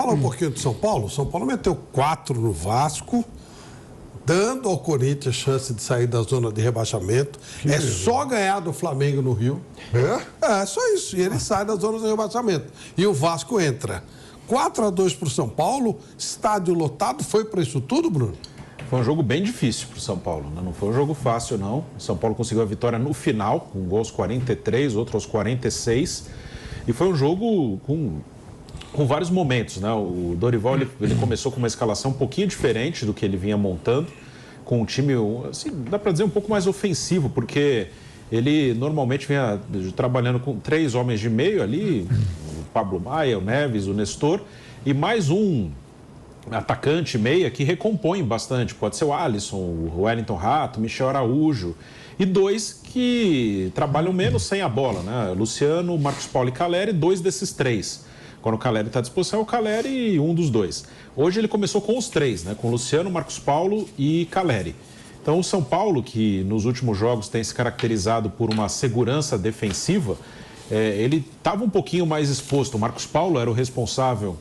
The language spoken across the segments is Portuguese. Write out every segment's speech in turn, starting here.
Fala um pouquinho do São Paulo. São Paulo meteu 4 no Vasco, dando ao Corinthians chance de sair da zona de rebaixamento. Só ganhar do Flamengo no Rio. É só isso. E ele sai da zona de rebaixamento. E o Vasco entra. 4-2 para o São Paulo, estádio lotado. Foi para isso tudo, Bruno? Foi um jogo bem difícil para o São Paulo, né? Não foi um jogo fácil, não. O São Paulo conseguiu a vitória no final, com um gol aos 43, outro aos 46. E foi um jogo com vários momentos, né? O Dorival ele começou com uma escalação um pouquinho diferente do que ele vinha montando, com um time, assim, dá para dizer, um pouco mais ofensivo, porque ele normalmente vinha trabalhando com 3 homens de meio ali, o Pablo Maia, o Neves, o Nestor, e mais um atacante meia que recompõe bastante. Pode ser o Alisson, o Wellington Rato, o Michel Araújo. E 2 que trabalham menos sem a bola, né? Luciano, Marcos Paulo e Calleri, 2 desses 3. Quando o Calleri está à disposição, é o Calleri e um dos 2. Hoje ele começou com os 3, né? Com Luciano, Marcos Paulo e Calleri. Então o São Paulo, que nos últimos jogos tem se caracterizado por uma segurança defensiva, ele estava um pouquinho mais exposto. O Marcos Paulo era o responsável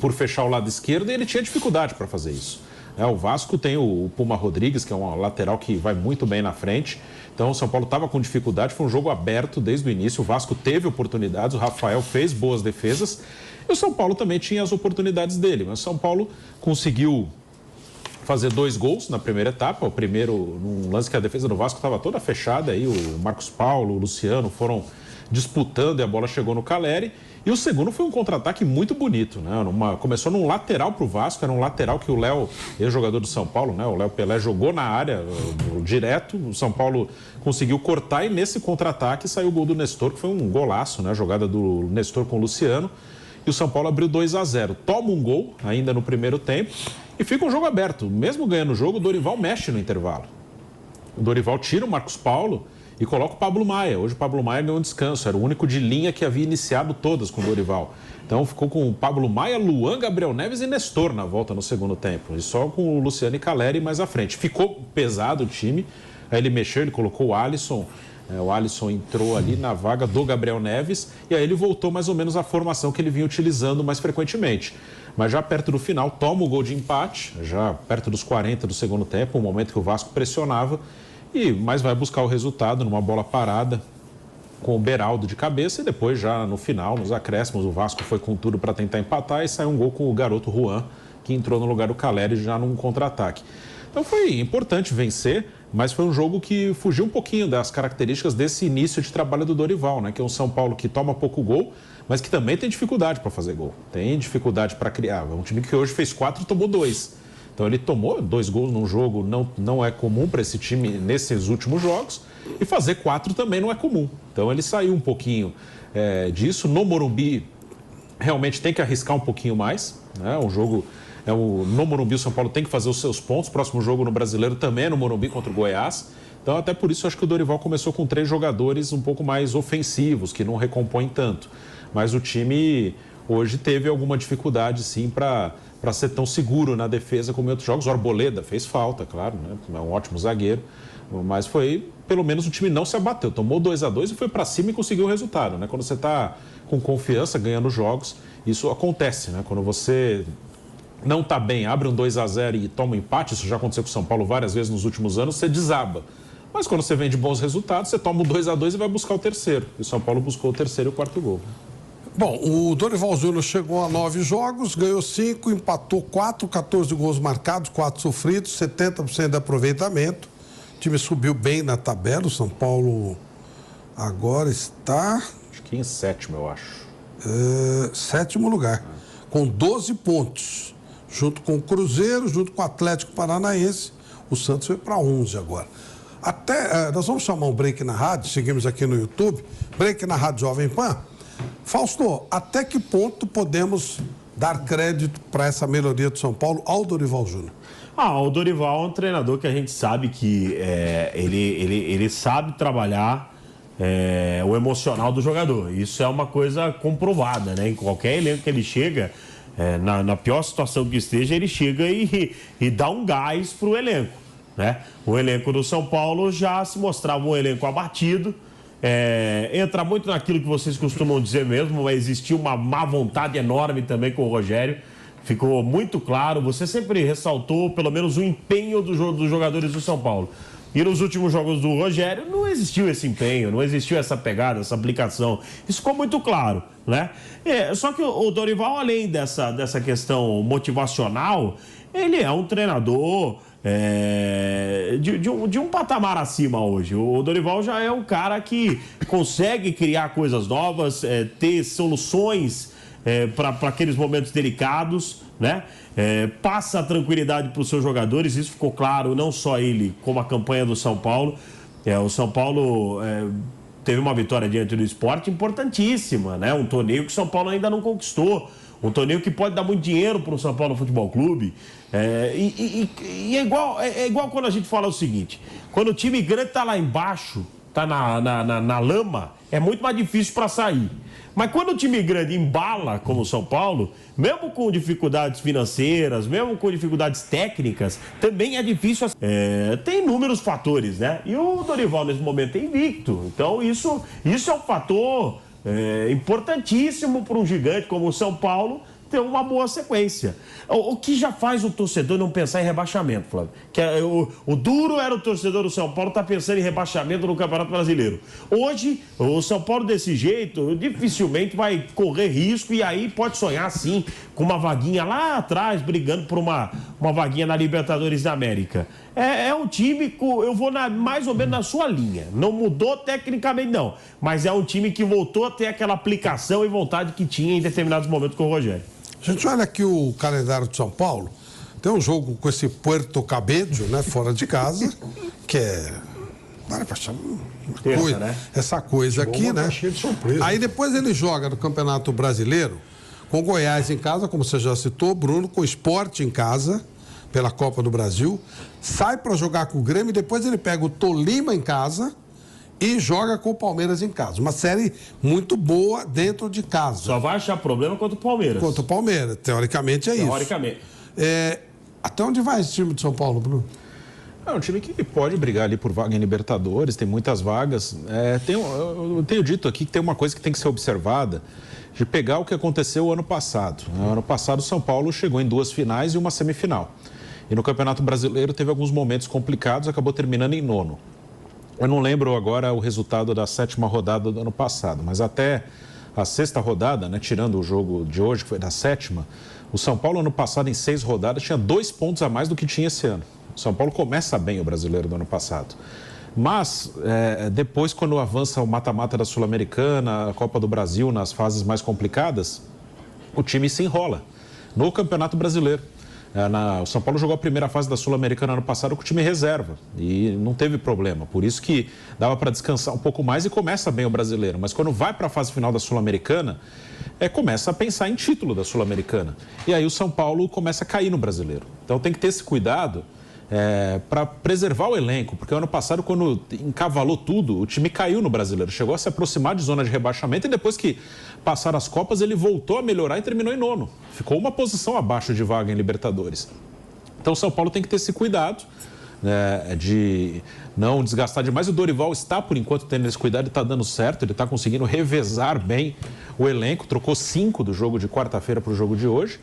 por fechar o lado esquerdo e ele tinha dificuldade para fazer isso. O Vasco tem o Puma Rodrigues, que é um lateral que vai muito bem na frente. Então o São Paulo estava com dificuldade, foi um jogo aberto desde o início. O Vasco teve oportunidades, o Rafael fez boas defesas e o São Paulo também tinha as oportunidades dele. Mas o São Paulo conseguiu fazer 2 gols na primeira etapa. O primeiro, num lance que a defesa do Vasco estava toda fechada, aí o Marcos Paulo, o Luciano foram disputando e a bola chegou no Calleri. E o segundo foi um contra-ataque muito bonito, né? Começou num lateral para o Vasco, era um lateral que o Léo, ex-jogador do São Paulo, né? O Léo Pelé jogou na área direto, o São Paulo conseguiu cortar e nesse contra-ataque saiu o gol do Nestor, que foi um golaço, né? A jogada do Nestor com o Luciano. E o São Paulo abriu 2-0. Toma um gol ainda no primeiro tempo e fica um jogo aberto. Mesmo ganhando o jogo, o Dorival mexe no intervalo. O Dorival tira o Marcos Paulo e coloca o Pablo Maia. Hoje o Pablo Maia ganhou um descanso, era o único de linha que havia iniciado todas com o Dorival. Então ficou com o Pablo Maia, Luan, Gabriel Neves e Nestor na volta no segundo tempo. E só com o Luciano e Calleri mais à frente. Ficou pesado o time, aí ele mexeu, ele colocou o Alisson. O Alisson entrou ali na vaga do Gabriel Neves e aí ele voltou mais ou menos à formação que ele vinha utilizando mais frequentemente. Mas já perto do final, toma o gol de empate, já perto dos 40 do segundo tempo, um momento que o Vasco pressionava. Mas vai buscar o resultado numa bola parada com o Beraldo de cabeça e depois já no final, nos acréscimos, o Vasco foi com tudo para tentar empatar e saiu um gol com o garoto Juan, que entrou no lugar do Calleri já num contra-ataque. Então foi importante vencer, mas foi um jogo que fugiu um pouquinho das características desse início de trabalho do Dorival, né? Que é um São Paulo que toma pouco gol, mas que também tem dificuldade para fazer gol, tem dificuldade para criar. É um time que hoje fez 4 e tomou 2. Então ele tomou 2 gols num jogo, não é comum para esse time nesses últimos jogos, e fazer 4 também não é comum. Então ele saiu um pouquinho disso. No Morumbi realmente tem que arriscar um pouquinho mais, né? Um jogo, no Morumbi o São Paulo tem que fazer os seus pontos. Próximo jogo no Brasileiro também é no Morumbi contra o Goiás. Então até por isso eu acho que o Dorival começou com 3 jogadores um pouco mais ofensivos, que não recompõem tanto. Mas o time hoje teve alguma dificuldade sim para ser tão seguro na defesa como em outros jogos. O Arboleda fez falta, claro, né? É um ótimo zagueiro, mas pelo menos o time não se abateu, tomou 2-2 e foi para cima e conseguiu o resultado, né? Quando você está com confiança, ganhando jogos, isso acontece, né? Quando você não está bem, abre um 2-0 e toma um empate, isso já aconteceu com o São Paulo várias vezes nos últimos anos, você desaba. Mas quando você vem de bons resultados, você toma um 2-2 e vai buscar o terceiro. E o São Paulo buscou o terceiro e o 4º gol. Bom, o Dorival Júnior chegou a 9 jogos, ganhou 5, empatou 4, 14 gols marcados, 4 sofridos, 70% de aproveitamento. O time subiu bem na tabela. O São Paulo agora está... Acho que em 7º, eu acho. 7º lugar, com 12 pontos. Junto com o Cruzeiro, junto com o Atlético Paranaense. O Santos foi para 11 agora. Nós vamos chamar um break na rádio, seguimos aqui no YouTube. Break na Rádio Jovem Pan. Fausto, até que ponto podemos dar crédito para essa melhoria do São Paulo ao Dorival Júnior? O Dorival é um treinador que a gente sabe que ele sabe trabalhar o emocional do jogador. Isso é uma coisa comprovada, né? Em qualquer elenco que ele chega, na pior situação que esteja, ele chega e dá um gás para o elenco, né? O elenco do São Paulo já se mostrava um elenco abatido. entra muito naquilo que vocês costumam dizer mesmo, existiu uma má vontade enorme também com o Rogério. Ficou muito claro, você sempre ressaltou pelo menos o empenho dos jogadores do São Paulo. E nos últimos jogos do Rogério não existiu esse empenho, não existiu essa pegada, essa aplicação. Isso ficou muito claro, né? Só que o Dorival, além dessa questão motivacional, ele é um treinador de um patamar acima hoje. O Dorival já é um cara que consegue criar coisas novas, ter soluções para aqueles momentos delicados, né? Passa a tranquilidade para os seus jogadores, isso ficou claro, não só ele, como a campanha do São Paulo. O São Paulo teve uma vitória diante do Sport importantíssima, né? Um torneio que o São Paulo ainda não conquistou, um torneio que pode dar muito dinheiro para o São Paulo Futebol Clube. É igual quando a gente fala o seguinte: quando o time grande está lá embaixo, está na lama, é muito mais difícil para sair. Mas quando o time grande embala, como o São Paulo, mesmo com dificuldades financeiras, mesmo com dificuldades técnicas, também é difícil. Tem inúmeros fatores, né? E o Dorival, nesse momento, é invicto. Então, isso é um fator importantíssimo para um gigante como o São Paulo ter uma boa sequência. O que já faz o torcedor não pensar em rebaixamento, Flávio? O duro era o torcedor do São Paulo estar pensando em rebaixamento no Campeonato Brasileiro. Hoje, o São Paulo desse jeito dificilmente vai correr risco e aí pode sonhar sim com uma vaguinha lá atrás, brigando por uma vaguinha na Libertadores da América. É um time, eu vou mais ou menos na sua linha. Não mudou tecnicamente, não. Mas é um time que voltou a ter aquela aplicação e vontade que tinha em determinados momentos com o Rogério. A gente olha aqui o calendário de São Paulo, tem um jogo com esse Puerto Cabello, né, fora de casa, que essa coisa aqui, né? Aí depois ele joga no Campeonato Brasileiro com Goiás em casa, como você já citou, Bruno, com o Sport em casa, pela Copa do Brasil, sai para jogar com o Grêmio, depois ele pega o Tolima em casa e joga com o Palmeiras em casa. Uma série muito boa dentro de casa. Só vai achar problema contra o Palmeiras. Contra o Palmeiras, teoricamente é isso. Teoricamente. Até onde vai esse time de São Paulo, Bruno? É um time que pode brigar ali por vaga em Libertadores, tem muitas vagas. Eu tenho dito aqui que tem uma coisa que tem que ser observada, de pegar o que aconteceu o ano passado. No ano passado, o São Paulo chegou em 2 finais e uma semifinal. E no Campeonato Brasileiro teve alguns momentos complicados, acabou terminando em 9º. Eu não lembro agora o resultado da 7ª rodada do ano passado, mas até a 6ª rodada, né, tirando o jogo de hoje, que foi da 7ª, o São Paulo, ano passado, em 6 rodadas, tinha 2 pontos a mais do que tinha esse ano. O São Paulo começa bem o Brasileiro do ano passado. Mas, depois, quando avança o mata-mata da Sul-Americana, a Copa do Brasil, nas fases mais complicadas, o time se enrola no Campeonato Brasileiro. O São Paulo jogou a primeira fase da Sul-Americana ano passado com o time reserva e não teve problema. Por isso que dava para descansar um pouco mais e começa bem o Brasileiro. Mas quando vai para a fase final da Sul-Americana, começa a pensar em título da Sul-Americana. E aí o São Paulo começa a cair no Brasileiro. Então tem que ter esse cuidado para preservar o elenco, porque ano passado, quando encavalou tudo, o time caiu no Brasileiro, chegou a se aproximar de zona de rebaixamento e depois que passaram as Copas, ele voltou a melhorar e terminou em 9º. Ficou uma posição abaixo de vaga em Libertadores. Então o São Paulo tem que ter esse cuidado, né, de não desgastar demais. O Dorival está, por enquanto, tendo esse cuidado e está dando certo, ele está conseguindo revezar bem o elenco, trocou 5 do jogo de quarta-feira para o jogo de hoje.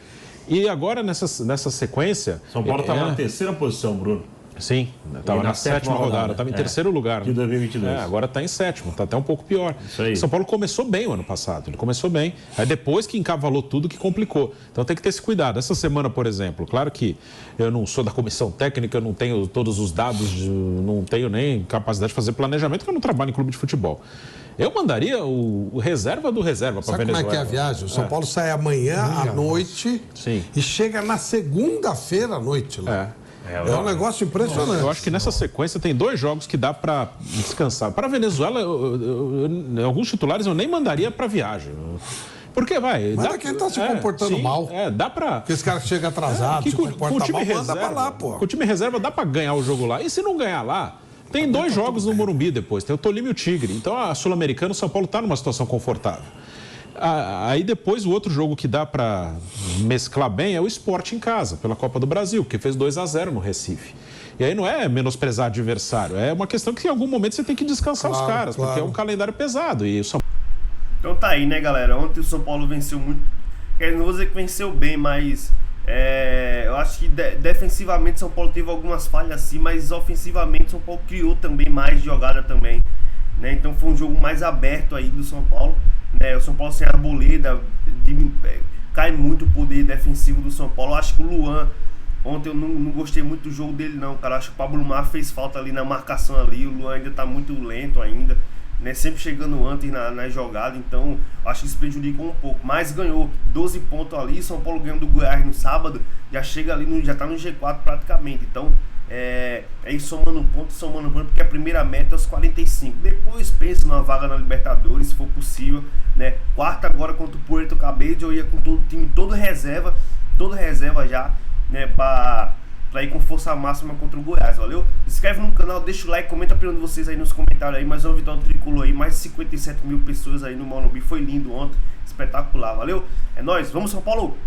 E agora, nessa sequência... São Paulo estava na 3ª posição, Bruno. Sim, estava na 7ª rodada, estava em 3º lugar. De 2022. Agora está em 7º, está até um pouco pior. Isso aí. São Paulo começou bem o ano passado, ele começou bem. Aí depois que encavalou tudo, que complicou. Então tem que ter esse cuidado. Essa semana, por exemplo, claro que eu não sou da comissão técnica, eu não tenho todos os dados, não tenho nem capacidade de fazer planejamento, porque eu não trabalho em clube de futebol. Eu mandaria o reserva do reserva para a Venezuela. Sabe como é que é a viagem? O São Paulo sai amanhã à noite. Sim. E chega na segunda-feira à noite lá. É um negócio impressionante. Eu acho que nessa sequência tem 2 jogos que dá para descansar. Para a Venezuela, alguns titulares eu nem mandaria para viagem. Porque vai... Mas quem está se comportando mal. Dá para... Porque esse cara que chega atrasado, se comporta mal, manda para lá, pô. Com o time reserva dá para ganhar o jogo lá. E se não ganhar lá... Tem 2 jogos no Morumbi depois, tem o Tolima e o Tigre. Então, a Sul-Americana, o São Paulo está numa situação confortável. Aí depois, o outro jogo que dá para mesclar bem é o Sport em casa, pela Copa do Brasil, que fez 2-0 no Recife. E aí não é menosprezar adversário, é uma questão que em algum momento você tem que descansar os caras, porque é um calendário pesado. E o São Então tá aí, né, galera? Ontem o São Paulo venceu muito. Não vou dizer que venceu bem, mas eu acho que defensivamente São Paulo teve algumas falhas assim, mas ofensivamente São Paulo criou também mais jogada também, né? Então foi um jogo mais aberto aí do São Paulo, né? O São Paulo sem Arboleda, cai muito o poder defensivo do São Paulo. Eu acho que o Luan, ontem eu não gostei muito do jogo dele não, cara. Eu acho que o Pablo Mar fez falta ali na marcação ali. O Luan ainda tá muito lento ainda, né? Sempre chegando antes na jogada. Então acho que isso prejudicou um pouco. Mas ganhou 12 pontos ali. São Paulo ganhando do Goiás no sábado, já chega ali, já tá no G4 praticamente. Então aí somando ponto, porque a primeira meta é os 45. Depois pensa numa vaga na Libertadores, se for possível, né? Quarta agora contra o Puerto Cabello, eu ia com todo o time todo reserva já, né? Pra ir com força máxima contra o Goiás, valeu? Se inscreve no canal, deixa o like, comenta a opinião de vocês aí nos comentários aí. Mais uma vitória do Tricolor aí, mais de 57 mil pessoas aí no Morumbi, foi lindo ontem, espetacular, valeu? É nóis, vamos São Paulo!